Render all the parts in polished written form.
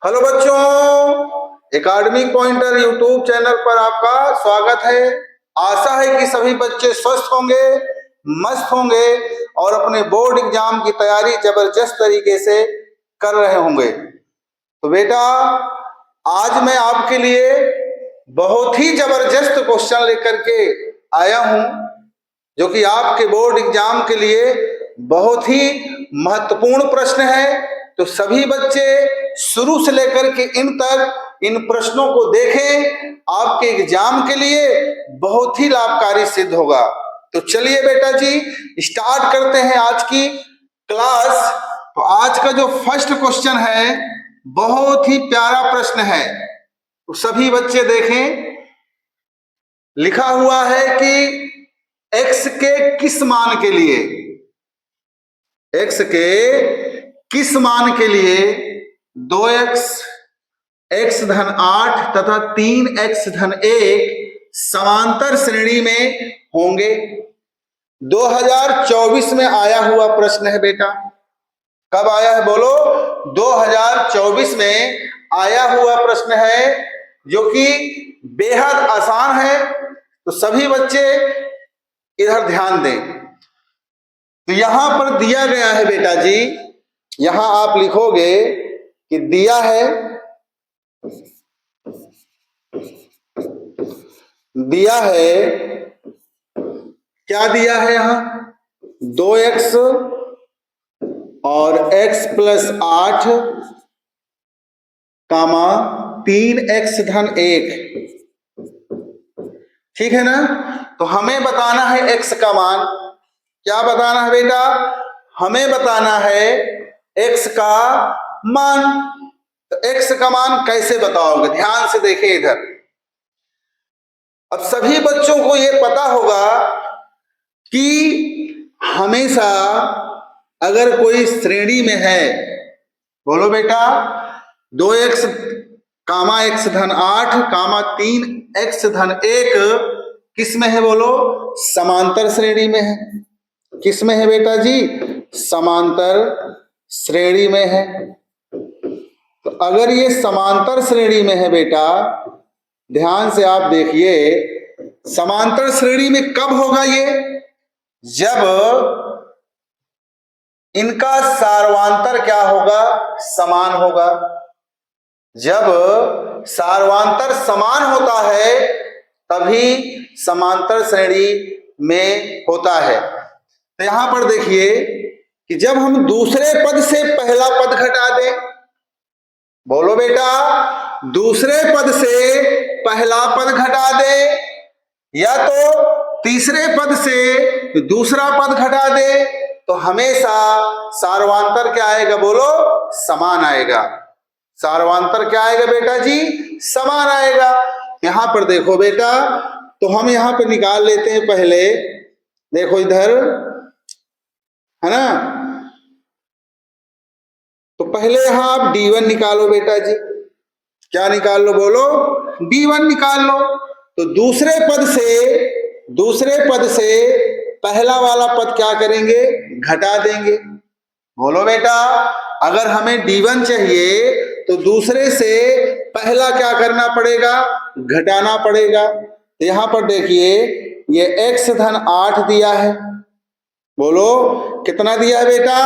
Hello बच्चों, academic pointer YouTube channel पर आपका स्वागत है। आशा है कि सभी बच्चे स्वस्थ होंगे, मस्त होंगे और अपने बोर्ड एग्जाम की तैयारी जबरदस्त तरीके से कर रहे होंगे। तो बेटा, आज मैं आपके लिए बहुत ही जबरदस्त क्वेश्चन लेकर के आया हूं, जो कि आपके बोर्ड एग्जाम के लिए बहुत ही महत्वपूर्ण प्रश्न है। तो सभी बच्चे शुरू से लेकर के इन तक इन प्रश्नों को देखें, आपके एग्जाम के लिए बहुत ही लाभकारी सिद्ध होगा। तो चलिए बेटा जी, स्टार्ट करते हैं आज की क्लास। तो आज का जो फर्स्ट क्वेश्चन है बहुत ही प्यारा प्रश्न है, तो सभी बच्चे देखें। लिखा हुआ है कि x के किस मान के लिए, x के किस मान के लिए 2x x धन 8 तथा 3x धन 1 समांतर श्रेणी में होंगे। 2024 में आया हुआ प्रश्न है बेटा। कब आया है बोलो? 2024 में आया हुआ प्रश्न है, जो कि बेहद आसान है। तो सभी बच्चे इधर ध्यान दें। तो यहां पर दिया गया है बेटा जी, यहां आप लिखोगे कि दिया है, क्या दिया है यहां? 2x और x प्लस 8 कामा 3x धन 1, ठीक है ना? तो हमें बताना है x का मान। क्या बताना है बेटा? हमें बताना है x का मान। तो x का मान कैसे बताओगे? ध्यान से देखें इधर। अब सभी बच्चों को यह पता होगा कि हमेशा अगर कोई श्रेणी में है, बोलो बेटा, 2x कामा x धन 8 कामा 3x धन 1 किस में है बोलो? समांतर श्रेणी में है। किस में है बेटा जी? समांतर श्रेणी में है। तो अगर ये समांतर श्रेणी में है बेटा, ध्यान से आप देखिए, समांतर श्रेणी में कब होगा ये? जब इनका सार्वांतर क्या होगा? समान होगा। जब सार्वांतर समान होता है तभी समांतर श्रेणी में होता है। तो यहां पर देखिए कि जब हम दूसरे पद से पहला पद घटा दें, बोलो बेटा, दूसरे पद से पहला पद घटा दे, या तो तीसरे पद से दूसरा पद घटा दे, तो हमेशा सार्वांतर क्या आएगा बोलो? समान आएगा। सार्वांतर क्या आएगा बेटा जी? समान आएगा। यहां पर देखो बेटा, तो हम यहां पर निकाल लेते हैं पहले। देखो इधर, है ना? तो पहले यहां आप d1 निकालो बेटा जी। क्या निकाल लो बोलो? d1 निकाल लो। तो दूसरे पद से पहला वाला पद क्या करेंगे? घटा देंगे। बोलो बेटा, अगर हमें d1 चाहिए तो दूसरे से पहला क्या करना पड़ेगा? घटाना पड़ेगा। तो यहां पर देखिए, ये x धन 8 दिया है। बोलो कितना दिया है बेटा?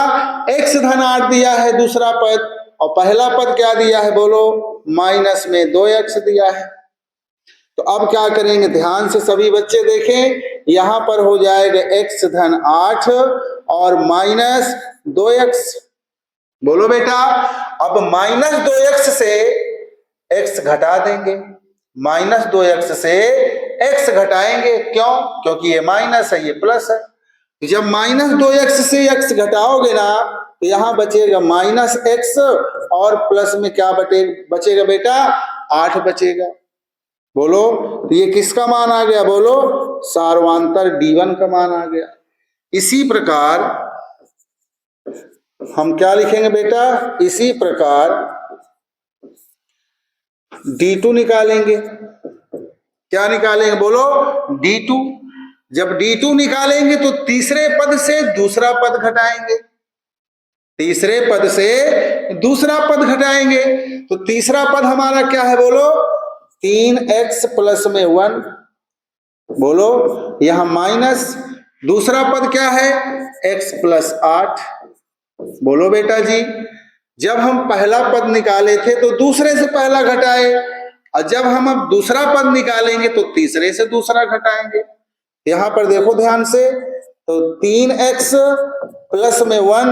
x धन 8 दिया है दूसरा पद, और पहला पद क्या दिया है बोलो? माइनस में 2x दिया है। तो अब क्या करेंगे? ध्यान से सभी बच्चे देखें, यहां पर हो जाएगा x धन 8 और माइनस 2x। बोलो बेटा, अब माइनस 2x से x घटा देंगे। माइनस 2x से x घटाएंगे। क्यों? क्योंकि ये माइनस है, ये प्लस है। जब माइनस 2x से x घटाओगे ना, तो यहां बचेगा माइनस x, और प्लस में क्या बचेगा बेटा? 8 बचेगा। बोलो, तो ये किसका मान आ गया बोलो? सार्वांतर d1 का मान आ गया। इसी प्रकार हम क्या लिखेंगे बेटा? इसी प्रकार d2 निकालेंगे। क्या निकालेंगे बोलो? d2। जब d2 निकालेंगे तो तीसरे पद से दूसरा पद घटाएंगे। तीसरे पद से दूसरा पद घटाएंगे। तो तीसरा पद हमारा क्या है बोलो, 3x प्लस में 1, बोलो यहां माइनस, दूसरा पद क्या है x प्लस 8। बोलो बेटा जी, जब हम पहला पद निकाले थे तो दूसरे से पहला घटाए, और जब हम अब दूसरा पद निकालेंगे तो तीसरे से दूसरा घटाएंगे। यहां पर देखो ध्यान से, तो 3x प्लस में 1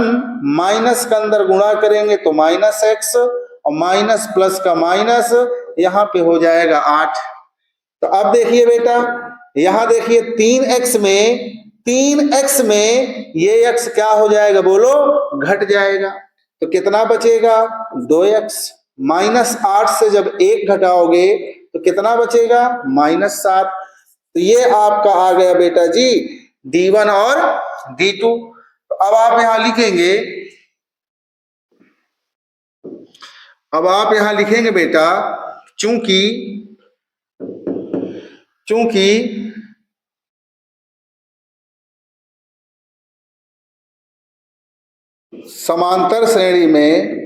माइनस का अंदर गुणा करेंगे तो माइनस x, और माइनस प्लस का माइनस, यहां पे हो जाएगा 8। तो अब देखिए बेटा, यहां देखिए 3x में ये x क्या हो जाएगा बोलो, घट जाएगा। तो कितना बचेगा 2x, माइनस 8 से जब 1 घटाओगे तो कितना बचेगा -7। तो ये आपका आ गया बेटा जी D1 और D2। तो अब आप यहां लिखेंगे, अब आप यहां लिखेंगे बेटा, चूंकि समांतर श्रेणी में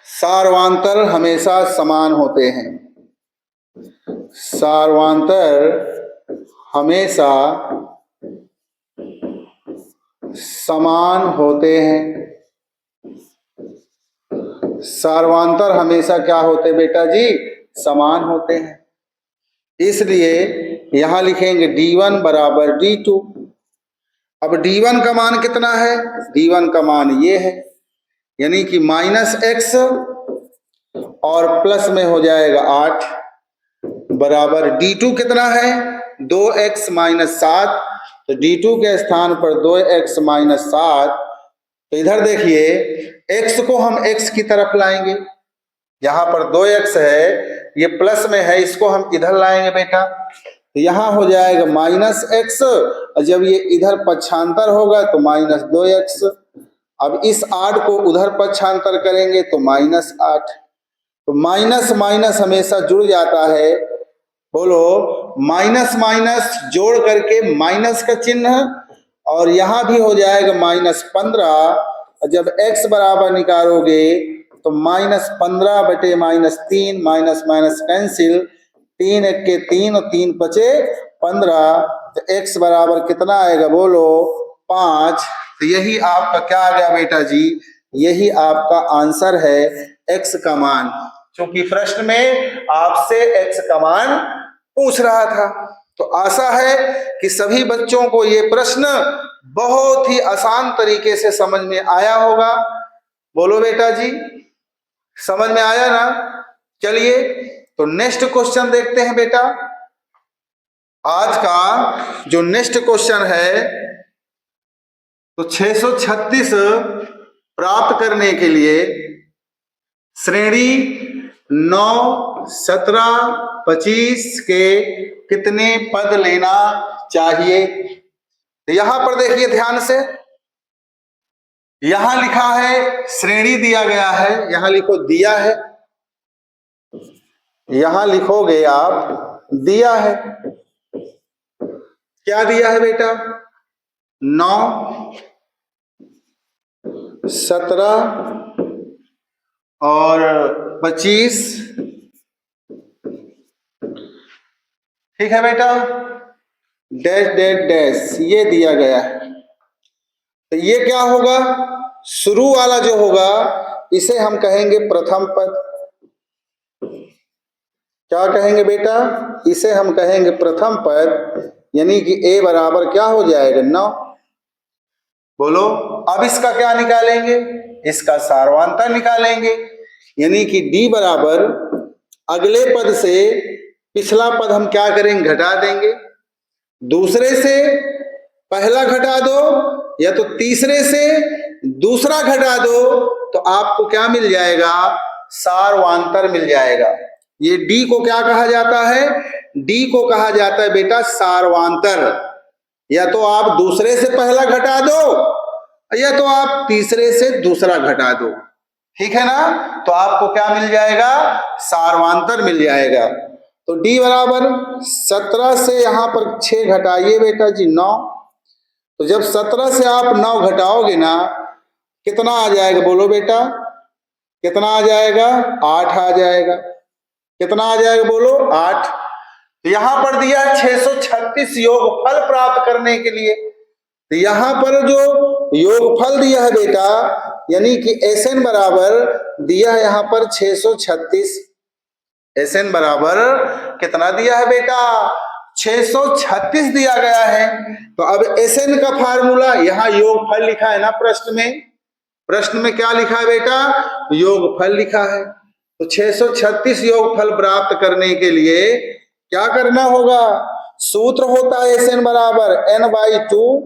सार्वांतर हमेशा समान होते हैं, सार्वांतर हमेशा समान होते हैं। सार्वांतर हमेशा क्या होते बेटा जी, समान होते हैं। इसलिए यहां लिखेंगे D1 बराबर D2। अब D1 का मान कितना है, D1 का मान ये है, यानी कि -x और प्लस में हो जाएगा 8 बराबर D2 कितना है 2x - 7। तो D2 के स्थान पर 2x - 7। तो इधर देखिए x को हम x की तरफ लाएंगे, यहाँ पर 2x है, ये प्लस में है, इसको हम इधर लाएंगे बेटा। तो यहाँ हो जाएगा -x, और जब ये इधर पक्षांतर होगा तो -2x। अब इस 8 को उधर पक्षांतर करेंगे तो -8। तो माइनस माइनस हमेशा जुड़ जाता है, बोलो माइनस माइनस जोड़ करके माइनस का चिन्ह, और यहां भी हो जाएगा -15। जब x बराबर निकालोगे तो -15 बटे -3, माइनस माइनस कैंसिल, 3 एक के 3 और 3 बचे 15। तो x बराबर कितना आएगा बोलो 5। तो यही आपका क्या आ गया बेटा जी, यही आपका आंसर है x का मान। क्योंकि प्रश्न में आपसे x का मान पूछ रहा था। तो आशा है कि सभी बच्चों को ये प्रश्न बहुत ही आसान तरीके से समझ में आया होगा। बोलो बेटा जी, समझ में आया ना। चलिए तो नेक्स्ट क्वेश्चन देखते हैं बेटा। आज का जो नेक्स्ट क्वेश्चन है, तो 636 प्राप्त करने के लिए श्रेणी 9, 17, 25 के कितने पद लेना चाहिए। यहां पर देखिए ध्यान से, यहां लिखा है श्रेणी दिया गया है, यहां लिखो दिया है, यहां लिखोगे आप दिया है। क्या दिया है बेटा 9, 17 और 25। ठीक है बेटा, डैश डैश डैश ये दिया गया है। तो ये क्या होगा, शुरू वाला जो होगा इसे हम कहेंगे प्रथम पद। क्या कहेंगे बेटा, इसे हम कहेंगे प्रथम पद, यानी कि a बराबर क्या हो जाएगा 9। बोलो अब इसका क्या निकालेंगे, इसका सार्वांतर निकालेंगे, यानी कि d बराबर अगले पद से पिछला पद हम क्या करेंगे, घटा देंगे। दूसरे से पहला घटा दो या तो तीसरे से दूसरा घटा दो, तो आपको क्या मिल जाएगा, सार्वांतर मिल जाएगा। ये d को क्या कहा जाता है, d को कहा जाता है बेटा सार्वांतर। या तो आप दूसरे से पहला घटा दो या तो आप तीसरे से दूसरा घटा दो, ठीक है ना। तो आपको क्या मिल जाएगा, सार्वांतर मिल जाएगा। तो d बराबर 17 से यहाँ पर 6 घटाइए बेटा जी 9। तो जब 17 से आप 9 घटाओगे ना, कितना आ जाएगा बोलो बेटा, कितना आ जाएगा, 8 आ जाएगा। कितना आ जाएगा बोलो, 8। तो यहां पर दिया 636 योगफल प्राप्त करने के लिए। तो यहां पर जो योगफल दिया है बेटा, यानी कि Sn बराबर दिया है यहां पर 636। Sn बराबर कितना दिया है बेटा, 636 दिया गया है। तो अब Sn का फार्मूला, यहाँ योगफल लिखा है ना प्रश्न में, प्रश्न में क्या लिखा है बेटा, योगफल लिखा है। तो 636 योगफल प्राप्त करने के लिए क्या करना होगा, सूत्र होता है Sn बराबर n/2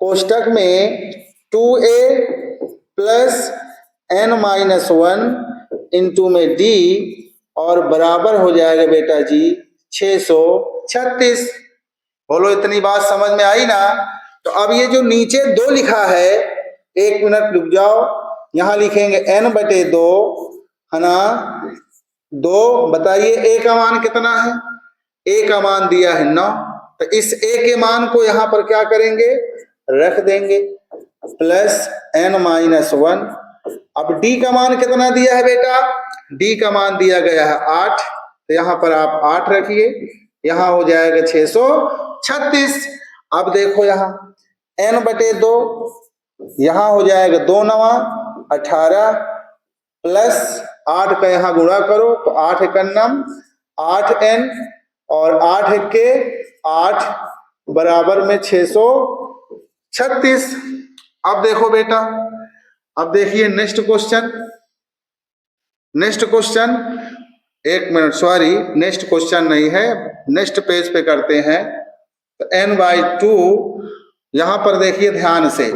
कोष्टक में 2a प्लस n-1 इंटू में d और बराबर हो जाएगा बेटा जी 636। बोलो इतनी बात समझ में आई ना। तो अब ये जो नीचे 2 लिखा है, 1 मिनट रुक जाओ, यहां लिखेंगे n/2 है ना। 2 बताइए a का मान कितना है, a का मान दिया है 9। तो इस a के मान को यहां पर क्या करेंगे, रख देंगे प्लस n-1। अब d का मान कितना दिया है बेटा, d का मान दिया गया है 8। तो यहां पर आप 8 रखिए, यहां हो जाएगा 636। अब देखो यहां n/2, यहां हो जाएगा 2 9 18 प्लस 8 का यहां गुणा करो तो 8 1 8n और 8 1 8 बराबर में 636। अब देखो बेटा, अब देखिए next question, next question, 1 minute sorry, next question नहीं है, नेक्स्ट पेज पे करते हैं। तो n/2 यहां पर देखिए ध्यान से,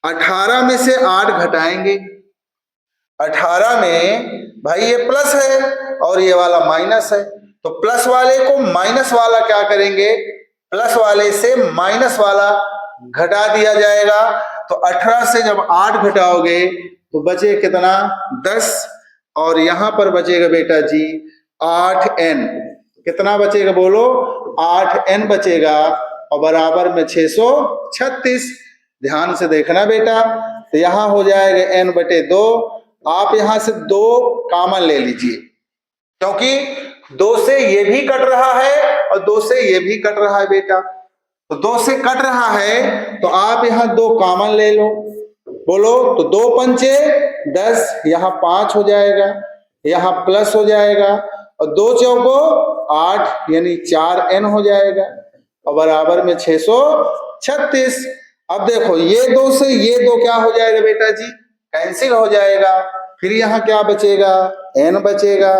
18 में से 8 घटाएंगे। 18 में भाई ये प्लस है और ये वाला माइनस है, तो प्लस वाले को माइनस वाला क्या करेंगे, प्लस वाले से माइनस वाला घटा दिया जाएगा। तो 18 से जब 8 घटाओगे तो बचे कितना, 10। और यहां पर बचेगा बेटा जी 8n। कितना बचेगा बोलो, 8n बचेगा और बराबर में 636। ध्यान से देखना बेटा। तो यहां हो जाएगा n/2। आप यहां से 2 कॉमन ले लीजिए, क्योंकि 2 से ये भी कट रहा है और 2 से ये भी कट रहा है बेटा। तो 2 से कट रहा है तो आप यहां 2 कॉमन ले लो। बोलो, तो 2 पंचे 10, यहां 5 हो जाएगा, यहां प्लस हो जाएगा और 2 चौको 8 यानी 4n हो जाएगा और बराबर में 636। अब देखो ये 2 से ये 2 क्या हो जाएगा बेटा जी, कैंसिल हो जाएगा। फिर यहां क्या बचेगा, n बचेगा।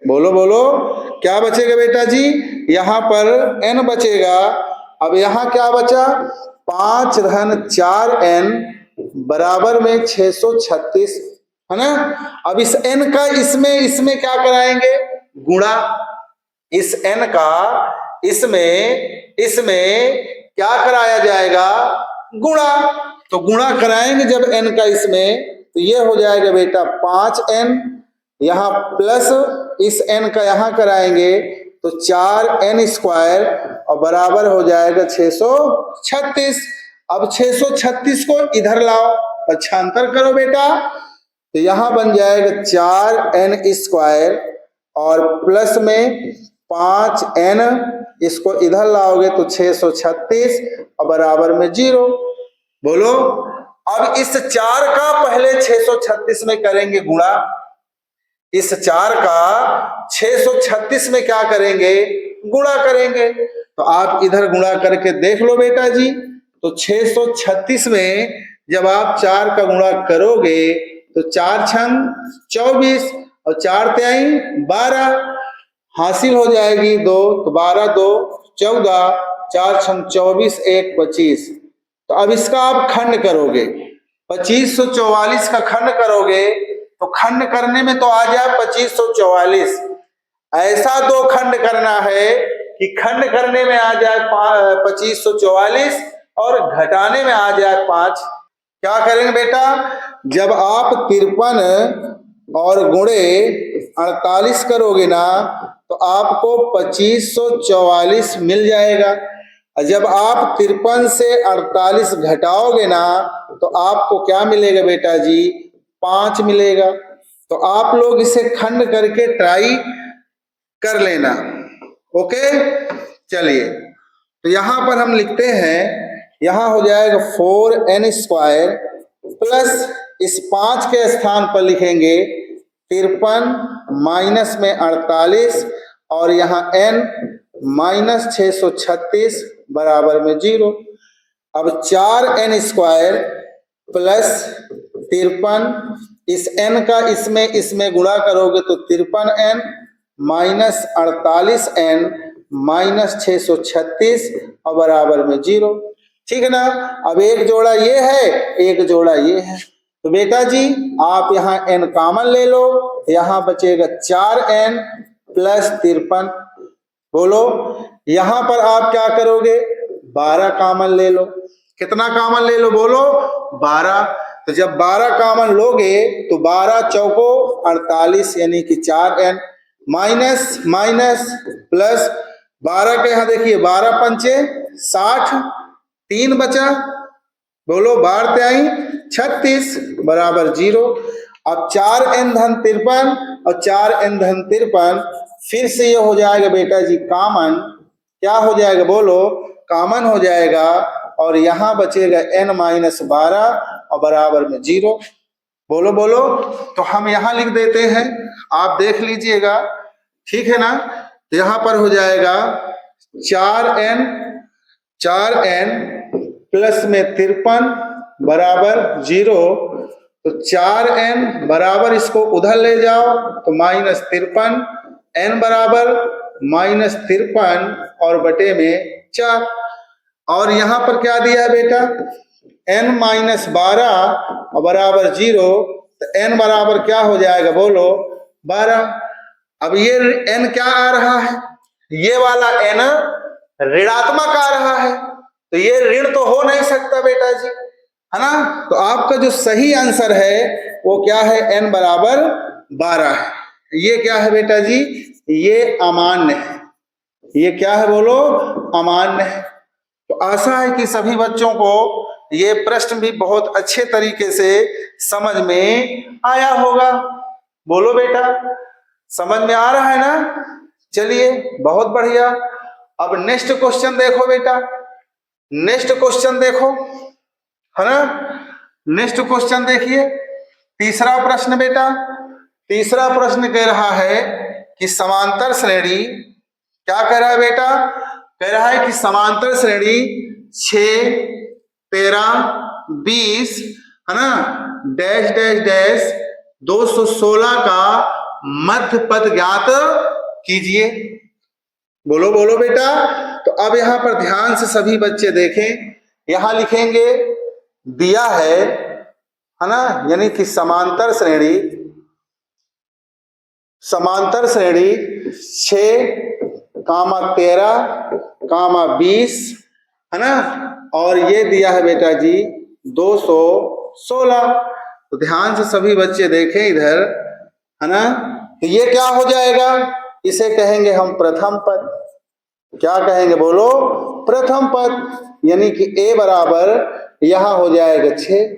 बोलो बोलो, क्या बचेगा बेटा जी, यहां पर n बचेगा। अब यहां क्या बचा, 5 धन 4n बराबर में 636 है ना। अब इस n का इसमें क्या कराएंगे, गुणा। इस n का इसमें क्या कराया जाएगा, गुणा। तो गुणा कराएंगे जब n का इसमें, तो ये हो जाएगा बेटा 5n, यहां प्लस इस n का यहां कराएंगे तो 4n² और बराबर हो जाएगा 636। अब 636 को इधर लाओ, पक्षांतर करो बेटा। तो यहां बन जाएगा 4n² और प्लस में 5n, इसको इधर लाओगे तो 636 और बराबर में 0। बोलो, अब इस 4 का पहले 636 में करेंगे गुणा। इस 4 का 636 में क्या करेंगे, गुणा करेंगे। तो आप इधर गुणा करके देख लो बेटा जी। तो 636 में जब आप 4 का गुणा करोगे तो 4 छंग 24 और 4 त्याई 12 हासिल हो जाएगी 2। तो 12 2 14, 4 छंग 24, 1 25। तो अब इसका आप खंड करोगे, 2544 का खंड करोगे तो खंड करने में तो आ जाए 2544। ऐसा 2 खंड करना है कि खंड करने में आ जाए 2544 और घटाने में आ जाए 5। क्या करेंगे बेटा, जब आप 53 और गुणे 48 करोगे ना तो आपको 2544 मिल जाएगा। और जब आप 53 से 48 घटाओगे ना तो आपको क्या मिलेगा बेटा जी, 5 मिलेगा। तो आप लोग इसे खंड करके ट्राई कर लेना। ओके, चलिए तो यहां पर हम लिखते हैं, यहां हो जाएगा 4n² प्लस इस 5 के स्थान पर लिखेंगे 53 माइनस में 48 और यहाँ n माइनस 636 बराबर में 0। अब 4n² प्लस 53, इस n का इसमें गुणा करोगे तो 53n माइनस 48n माइनस 636 और बराबर में 0। ठीक है ना। अब एक जोड़ा ये है, एक जोड़ा ये है, तो बेटा जी आप यहाँ n कॉमन ले लो, यहाँ बचेगा 4n प्लस 53। बोलो यहाँ पर आप क्या करोगे, 12 कॉमन ले लो। कितना कॉमन ले लो बोलो, 12। तो जब 12 कॉमन लोगे तो 12 चौको 48 यानी कि 4n माइनस माइनस प्लस 12 के यहाँ देखिए 12 पंचे 60, 3 बचा, बोलो 12 त्याई 36 बराबर 0। अब 4n धन 53 और 4n धन 53 फिर से ये हो जाएगा बेटा जी कॉमन। क्या हो जाएगा बोलो, कॉमन हो जाएगा और यहाँ बचेगा n माइनस 12 और बराबर में 0। बोलो बोलो, तो हम यहाँ लिख देते हैं, आप देख लीजिएगा, ठीक है ना। तो यहाँ पर हो जाएगा 4n प्लस में 53 बराबर 0। तो 4n बराबर इसको उधर ले जाओ तो माइनस 53, n बराबर माइनस 53 और बटे में 4। और यहाँ पर क्या दिया है बेटा, n माइनस 12 बराबर 0। तो n बराबर क्या हो जाएगा बोलो, 12। अब ये n क्या आ रहा है, ये वाला n ऋणात्मक आ रहा है, तो ये ऋण तो हो नहीं सकता बेटा जी, है ना। तो आपका जो सही आंसर है वो क्या है, n बराबर 12 है। ये क्या है बेटा जी, ये अमान्य है। ये क्या है बोलो, अमान्य है। तो आशा है कि सभी बच्चों को ये प्रश्न भी बहुत अच्छे तरीके से समझ में आया होगा। बोलो बेटा, समझ में आ रहा है ना। चलिए बहुत बढ़िया। अब नेक्स्ट क्वेश्चन देखो बेटा, नेक्स्ट क्वेश्चन देखो, है ना। नेक्स्ट क्वेश्चन देखिए, तीसरा प्रश्न बेटा। तीसरा प्रश्न कह रहा है कि समांतर श्रेणी, क्या कह रहा है बेटा, कह रहा है कि समांतर श्रेणी 6, 13, 20, है ना, डैश डैश डैश 216 का मध्य पद ज्ञात कीजिए। बोलो बोलो बेटा। तो अब यहाँ पर ध्यान से सभी बच्चे देखें, यहाँ लिखेंगे दिया है ना, यानी कि समांतर श्रेणी 6, 13, 20, है ना, और ये दिया है बेटा जी 216। तो ध्यान से सभी बच्चे देखें इधर, है ना। तो ये क्या हो जाएगा, इसे कहेंगे हम प्रथम पद। क्या कहेंगे बोलो, प्रथम पद, यानी कि a बराबर यहां हो जाएगा 6।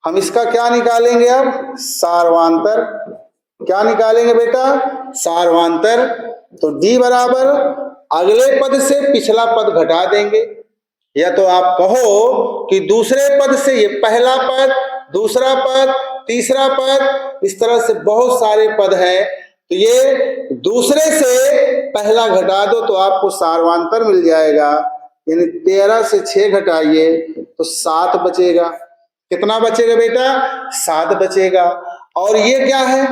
हम इसका क्या निकालेंगे अब, सार्वांतर। क्या निकालेंगे बेटा, सार्वांतर। तो d बराबर अगले पद से पिछला पद घटा देंगे, या तो आप कहो कि दूसरे पद से ये पहला पद, दूसरा पद, तीसरा पद, इस तरह से बहुत सारे पद हैं। तो ये दूसरे से पहला घटा दो तो आपको सार्वांतर मिल जाएगा, यानी 13 से 6 घटाइए तो 7 बचेगा। कितना बचेगा बेटा, 7 बचेगा। और ये क्या है,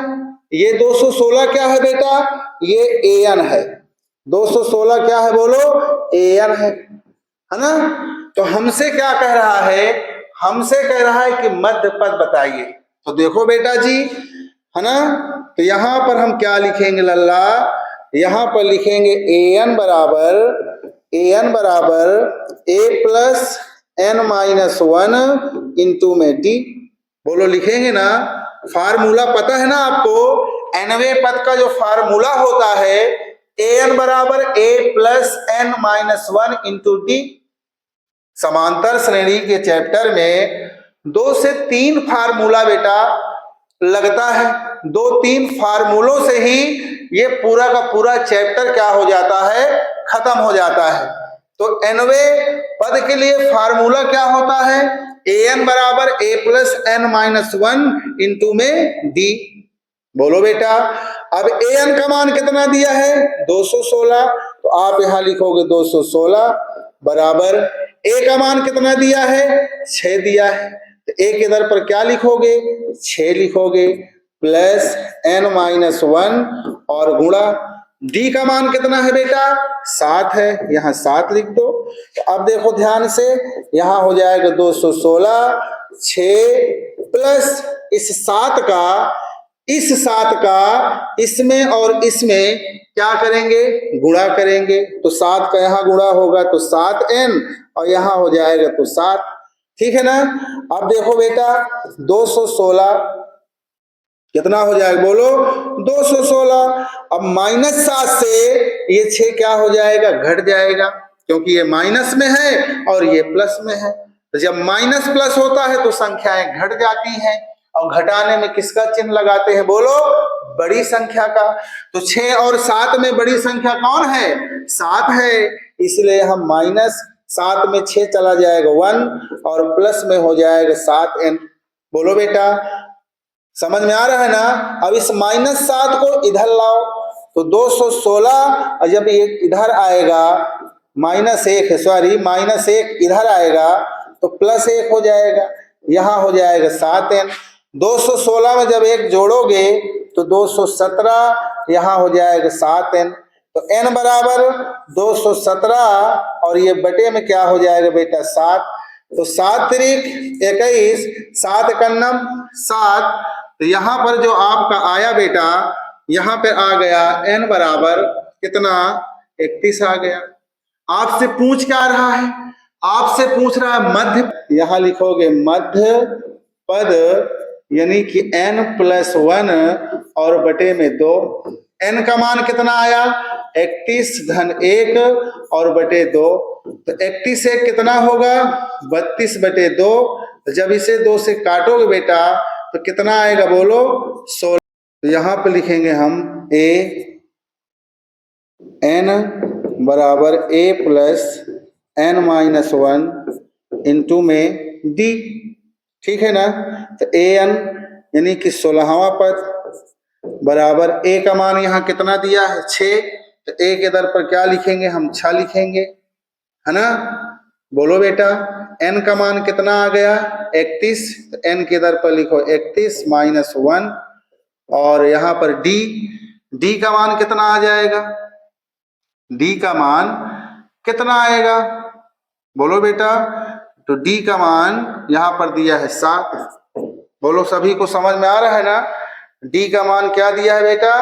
ये 216 क्या है बेटा, ये an है। 216 क्या है बोलो, an है ना। तो हमसे क्या कह रहा है, हमसे कह रहा है कि मध्य पद बताइए। तो देखो बेटा जी, है ना, तो यहां पर हम क्या लिखेंगे लल्ला, यहां पर लिखेंगे an बराबर a plus n minus 1 into में d। बोलो लिखेंगे ना, फार्मूला पता है ना आपको, nवें पद का जो फार्मूला होता है an बराबर a plus n minus 1 into D. समांतर श्रेणी के चैप्टर में 2 से 3 फार्मूला बेटा लगता है। 2-3 फार्मूलों से ही ये पूरा का पूरा चैप्टर क्या हो जाता है, खत्म हो जाता है। तो nवें पद के लिए फार्मूला क्या होता है, an बराबर a plus n minus 1 into में डी। बोलो बेटा, अब an का मान कितना दिया है, 216, तो आप यहां लिखोगे 216 बराबर a का मान कितना दिया है, 6 दिया है, तो a के दर पर क्या लिखोगे, 6 लिखोगे, प्लस n माइनस 1 और गुणा d का मान कितना है बेटा, 7 है, यहाँ 7 लिख दो। तो अब देखो ध्यान से, यहाँ हो जाएगा 216, 6 प्लस इस 7 का इसमें और इसमें क्या करेंगे, गुणा करेंगे। तो 7 का यहाँ गुणा होगा तो 7n और यहाँ हो जाएगा तो 7, ठीक है ना। अब देखो बेटा 216 कितना हो जाएगा, बोलो 216। अब माइनस 7 से ये 6 क्या हो जाएगा, घट जाएगा, क्योंकि ये माइनस में है और ये प्लस में है। तो जब माइनस प्लस होता है तो संख्याएं घट जाती हैं, और घटाने में किसका चिन्ह लगाते हैं, बोलो बड़ी संख्या का। तो 6 और 7 में बड़ी संख्या कौन है, 7 है, इसलिए हम माइनस 7 में 6 चला जाएगा 1 और प्लस में हो जाएगा 7n। बोलो बेटा, समझ में आ रहा है ना। अब इस माइनस 7 को इधर लाओ, तो 216 और जब ये इधर आएगा माइनस 1 है, सॉरी माइनस 1 इधर आएगा तो प्लस 1 हो जाएगा, यहाँ हो जाएगा 7n। 216 में जब 1 जोड़ोगे तो 217, यहाँ हो जाएगा 7n। तो n बराबर 217 और ये बटे में क्या हो जाएगा बेटा 7, तो 7 त्रिक 21, 7 कन्नम 7। तो यहाँ पर जो आपका आया बेटा, यहाँ पे आ गया n बराबर कितना, 31 आ गया। आपसे पूछ क्या रहा है, आपसे पूछ रहा है मध्य, यहाँ लिखोगे मध्य पद यानी कि n प्लस 1 और बटे में 2। n का मान कितना आया, 31 धन 1 और बटे 2, तो 31 से कितना होगा, 32 बटे 2। जब इसे 2 से काटोगे बेटा तो कितना आएगा, बोलो 16। तो यहाँ पे लिखेंगे हम a n बराबर a plus n minus 1 into में d, ठीक है ना। तो an यानी कि 16वां पद बराबर a का मान यहाँ कितना दिया है 6, तो a के दर पर क्या लिखेंगे, हम 6 लिखेंगे, है ना। बोलो बेटा, n का मान कितना आ गया 31, तो n के दर पर लिखो 31 माइनस 1 और यहाँ पर d का मान कितना आ जाएगा, d का मान कितना आएगा, बोलो बेटा। तो d का मान यहाँ पर दिया है 7। बोलो सभी को समझ में आ रहा है ना। d का मान क्या दिया है बेटा,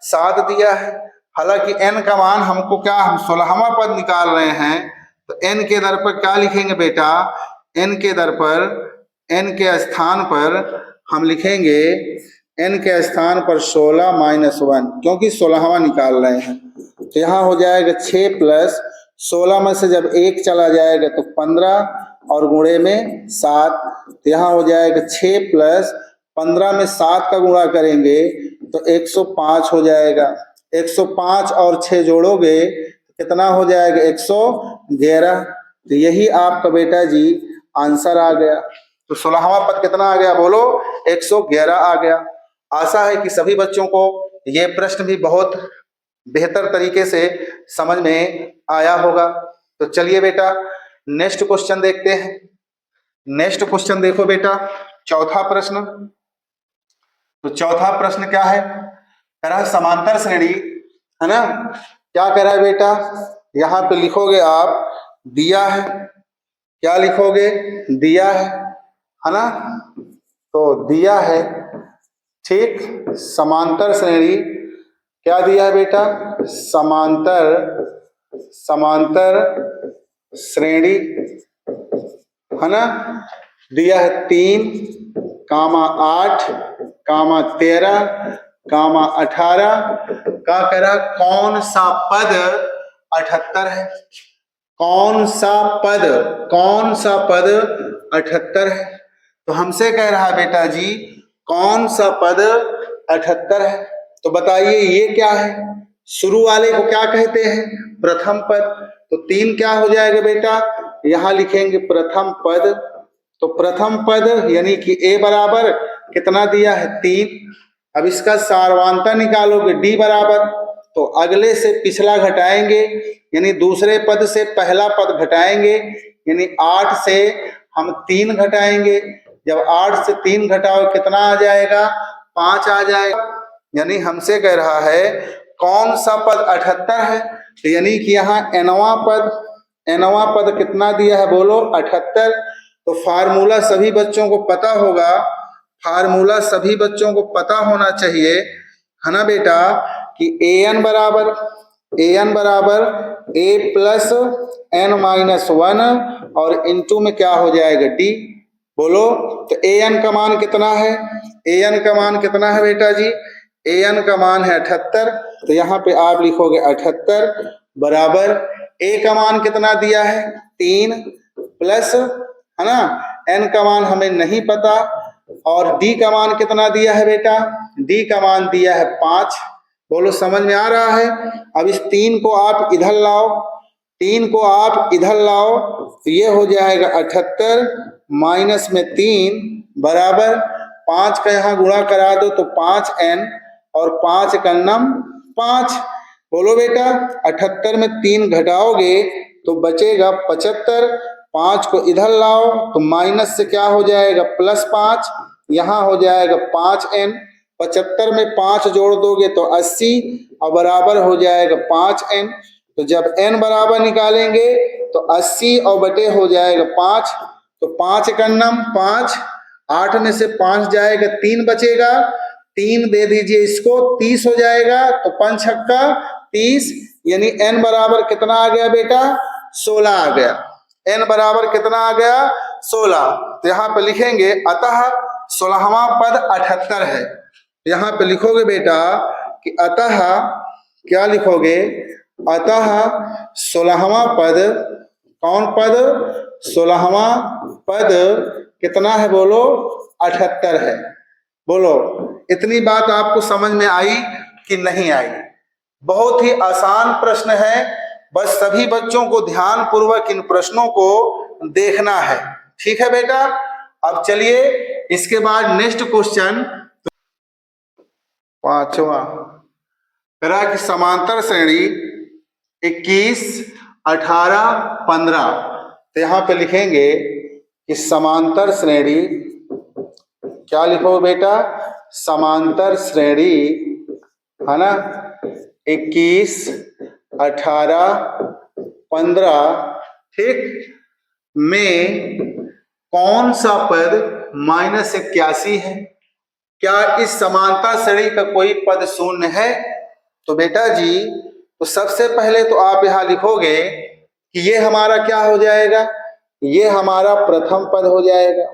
7 दिया है। हालांकि n का मान हमको क्या, हम 16वां पद निकाल रहे हैं, तो n के दर पर क्या लिखेंगे बेटा, n के दर पर, n के स्थान पर हम लिखेंगे, n के स्थान पर 16 माइनस 1, क्योंकि 16वां निकाल रहे हैं। तो यहाँ हो जाएगा 6 प्लस 16 में से जब 1 चला जाएगा तो 15 और गुणे में 7, तो यहाँ हो जाएगा 6 प्लस 15 में 7 का गुणा करेंगे तो 105 हो जाएगा। 105 और 6 जोड़ोगे तो कितना हो जाएगा, 111। तो यही आपका बेटा जी आंसर आ गया। तो 16वां पद कितना आ गया, बोलो 111 आ गया। आशा है कि सभी बच्चों को ये प्रश्न भी बहुत बेहतर तरीके से समझ में आया होगा। तो चलिए बेटा नेक्स्ट क्वेश्चन देखते हैं। नेक्स्ट क्वेश्चन देखो बेटा, चौथा प्रश्न। तो चौथा प्रश्न क्या है, कह रहा है समांतर श्रेणी, है ना। क्या कह रहा है बेटा, यहाँ पे लिखोगे आप दिया है, क्या लिखोगे, दिया है ना। तो दिया है, ठीक, समांतर श्रेणी क्या दिया है बेटा, समांतर श्रेणी, है ना। दिया है 3, 8, 13, कामा 18 का करा कौन सा पद 78 है, कौन सा पद 78 है। तो हमसे कह रहा है बेटा जी कौन सा पद 78 है। तो बताइए ये क्या है, शुरू वाले को क्या कहते हैं, प्रथम पद। तो 3 क्या हो जाएगा बेटा, यहां लिखेंगे प्रथम पद। तो प्रथम पद यानी कि a बराबर कितना दिया है 3। अब इसका सारवांता निकालोगे d बराबर, तो अगले से पिछला घटाएंगे यानी दूसरे पद से पहला पद घटाएंगे, यानी 8 से हम 3 घटाएंगे। जब 8 से 3 घटाओ कितना आ जाएगा, 5 आ जाएगा। यानी हमसे कह रहा है कौन सा पद 78 है, तो यानी कि यहाँ nवां पद कितना दिया है बोलो 78। तो फार्मूला सभी बच्चों को पता होगा, फार्मूला सभी बच्चों को पता होना चाहिए, है ना बेटा, कि an बराबर a प्लस n-1 और इंटू में क्या हो जाएगा d। बोलो तो an का मान कितना है, an का मान कितना है बेटा जी, an का मान है 78। तो यहाँ पे आप लिखोगे 78 बराबर a का मान कितना दिया है 3 प्लस, है ना, n का मान हमें नहीं पता, और d का मान कितना दिया है बेटा, d का मान दिया है 5। बोलो समझ में आ रहा है। अब इस 3 को आप इधर लाओ, 3 को आप इधर लाओ, तो ये हो जाएगा 78 माइनस में 3 बराबर 5 का यहाँ गुणा करा दो तो 5n और 5 का नम 5। बोलो बेटा 78 में 3 घटाओगे तो बचेगा 75। 5 को इधर लाओ तो माइनस से क्या हो जाएगा प्लस 5, यहाँ हो जाएगा 5n। 75 में 5 जोड़ दोगे तो 80 और बराबर हो जाएगा 5n। तो जब n बराबर निकालेंगे तो 80 और बटे हो जाएगा 5। तो 5 का नम 5, 8 में से 5 जाएगा 3 बचेगा, 3 दे दीजिए इसको 30 हो जाएगा। तो 5 छक्का 30, यानी n बराबर कितना आ गया बेटा 16 आ गया। n बराबर कितना आ गया 16। तो यहाँ पे लिखेंगे अतः 16वां पद 78 है। यहाँ पे लिखोगे बेटा कि अतः क्या लिखोगे, अतः 16वां पद, कौन पद 16वां पद कितना है बोलो 78 है। बोलो इतनी बात आपको समझ में आई कि नहीं आई। बहुत ही आसान प्रश्न है, बस सभी बच्चों को ध्यान पूर्वक इन प्रश्नों को देखना है, ठीक है बेटा। अब चलिए इसके बाद नेक्स्ट क्वेश्चन 5वां करा कि समांतर श्रेणी 21, 18, 15। तो यहाँ पे लिखेंगे कि समांतर श्रेणी, क्या लिखो बेटा, समांतर श्रेणी, है ना, 21, 18, 15, ठीक, में कौन सा पद -81 है। क्या इस समांतर श्रेणी का कोई पद शून्य है। तो बेटा जी तो सबसे पहले तो आप यहां लिखोगे कि ये हमारा क्या हो जाएगा, ये हमारा प्रथम पद हो जाएगा,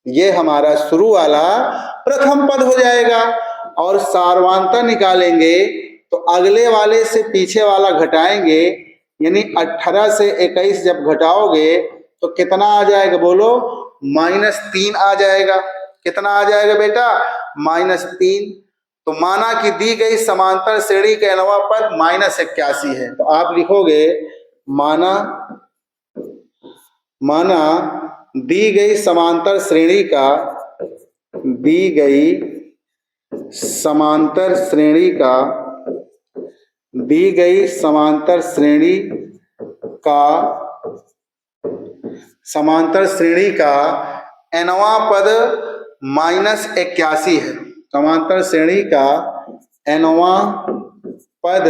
ये हमारा शुरू वाला प्रथम पद हो जाएगा। और सारवांता निकालेंगे तो अगले वाले से पीछे वाला घटाएंगे, यानी 18 से 21 जब घटाओगे तो कितना आ जाएगा बोलो -3 आ जाएगा। कितना आ जाएगा बेटा -3। तो माना कि दी गई समांतर श्रेणी का nवां पद -81 है। तो आप लिखोगे माना दी गई समांतर श्रेणी का, दी गई समांतर श्रेणी का, दी गई समांतर श्रेणी का, समांतर श्रेणी का nवां पद -81 है। समांतर श्रेणी का nवां पद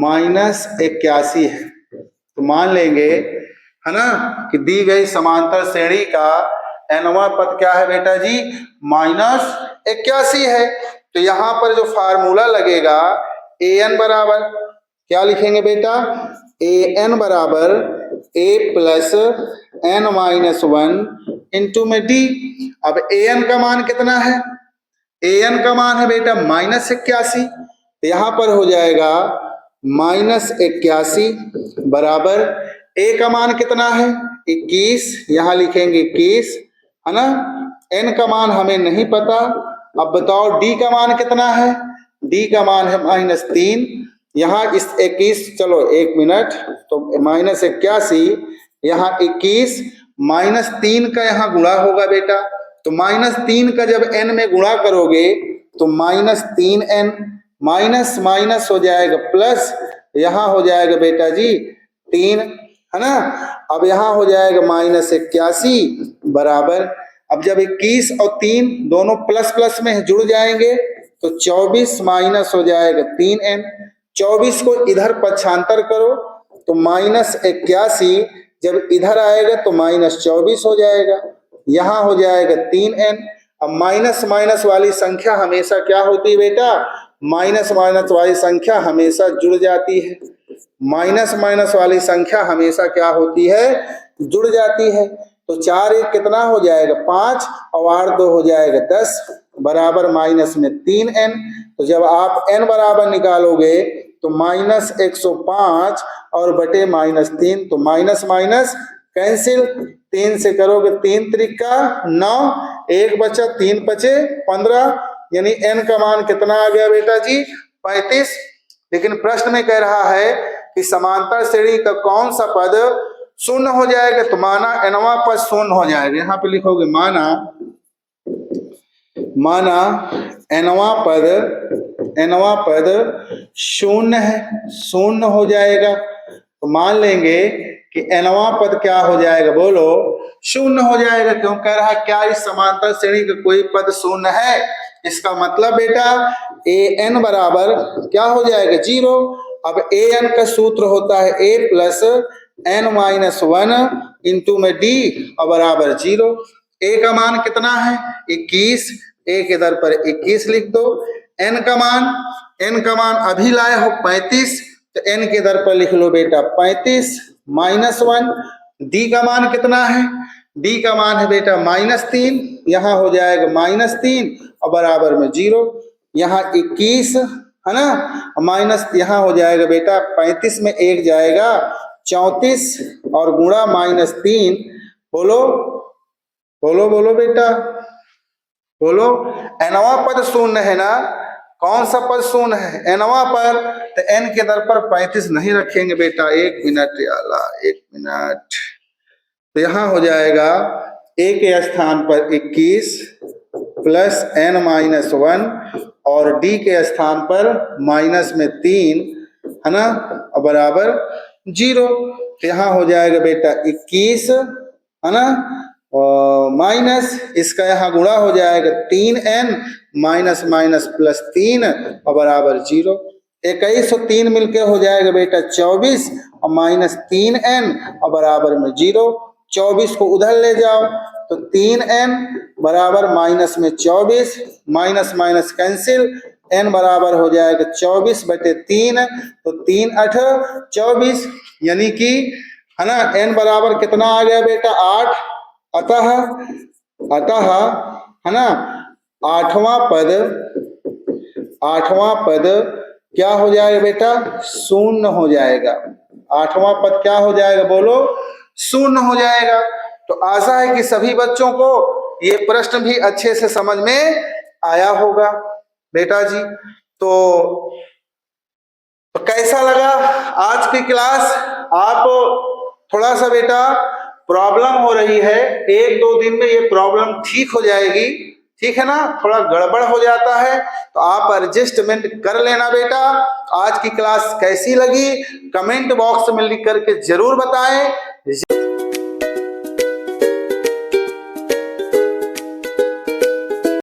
-81 है। तो मान लेंगे, है ना, कि दी गई समांतर श्रेणी का nवां पद क्या है बेटा जी -81 है। तो यहाँ पर जो फार्मूला लगेगा an बराबर क्या लिखेंगे बेटा, an बराबर a प्लस n-1 इंटू में d। अब an का मान कितना है, an का मान है बेटा -81, तो यहाँ पर हो जाएगा -81 बराबर a का मान कितना है 21, यहाँ लिखेंगे 21, है ना। n का मान हमें नहीं पता। अब बताओ d का मान कितना है, d का मान है -3, यहाँ इस 21, चलो 1 मिनट, तो -81 यहाँ 21 -3 का यहाँ गुणा होगा बेटा, तो -3 का जब n में गुणा करोगे तो -3n, माइनस माइनस हो जाएगा प्लस, यहाँ हो जाएगा बेटा जी 3, है ना। अब यहाँ हो जाएगा -81 बराबर, अब जब 21 और 3 दोनों प्लस प्लस में जुड़ जाएंगे तो 24 माइनस हो जाएगा 3n, 24 को इधर पक्षांतर करो तो -81 जब इधर आएगा तो -24 हो जाएगा, यहाँ हो जाएगा 3n। अब माइनस माइनस वाली संख्या हमेशा क्या होती है बेटा, माइनस माइनस वाली संख्या हमेशा जुड़ जाती है, माइनस माइनस वाली संख्या हमेशा क्या होती है, जुड़ जाती है। तो 4 1 कितना हो जाएगा 5 और 8 2 हो जाएगा 10 बराबर माइनस में 3n। तो जब आप n बराबर निकालोगे तो -105 और बटे -3, तो माइनस माइनस कैंसिल, 3 से करोगे 3 त्रिका 9, 1 बचा 3 बचे 15, यानी n का मान कितना आ गया बेटा जी 35। लेकिन प्रश्न में कह रहा है कि समांतर श्रेणी का कौन सा पद शून्य हो जाएगा, तो माना nवां पद शून्य हो जाएगा, यहाँ पे लिखोगे माना nवां पद शून्य है, शून्य हो जाएगा, तो मान लेंगे कि nवां पद क्या हो जाएगा, बोलो शून्य हो जाएगा। क्यों कह रहा है, क्या इस समांतर श्रेणी का कोई पद शून्य है, इसका मतलब बेटा an बराबर क्या हो जाएगा 0। अब an का सूत्र होता है a plus n minus 1 into में d और बराबर 0। a का मान कितना है 21, a के इधर पर 21 लिख दो। n का मान अभी लाए हो 35, तो n के इधर पर लिख लो बेटा 35 माइनस 1। d का मान कितना है, d का मान है बेटा -3, यहाँ हो जाएगा -3 और बराबर में 0, यहाँ 21 है ना, माइनस यहाँ हो जाएगा बेटा 35 में 1 जाएगा 34 और गुणा -3, बोलो बोलो बोलो बेटा बोलो, nवां पद शून्य है ना, कौन सा पद शून्य है nवां पर, तो n के दर पर 35 नहीं रखेंगे बेटा, 1 मिनट याला 1 मिनट, तो यहाँ हो जाएगा a के स्थान पर 21 प्लस n माइनस 1 और d के स्थान पर माइनस में 3, है ना, और बराबर 0। तो यहाँ हो जाएगा बेटा 21, है ना, माइनस इसका यहाँ गुणा हो जाएगा 3n माइनस माइनस प्लस 3 और बराबर 0। 21 और 3 मिलके हो जाएगा बेटा 24 और माइनस 3n और बराबर में 0। 24 को उधर ले जाओ तो 3n बराबर माइनस में 24, माइनस माइनस कैंसिल, n बराबर हो जाएगा 24 बटे 3, तो 3 8 24, यानी कि है ना n बराबर कितना आ गया बेटा 8। अतः है ना आठवां पद क्या हो जाएगा बेटा शून्य हो जाएगा, आठवां पद क्या हो जाएगा बोलो शून्य हो जाएगा। तो आशा है कि सभी बच्चों को ये प्रश्न भी अच्छे से समझ में आया होगा बेटा जी। तो कैसा लगा आज की क्लास, आप थोड़ा सा बेटा प्रॉब्लम हो रही है, 1-2 दिन में ये प्रॉब्लम ठीक हो जाएगी, ठीक है ना, थोड़ा गड़बड़ हो जाता है तो आप एडजस्टमेंट कर लेना बेटा। आज की क्लास कैसी लगी कमेंट बॉक्स में लिख करके जरूर बताएं।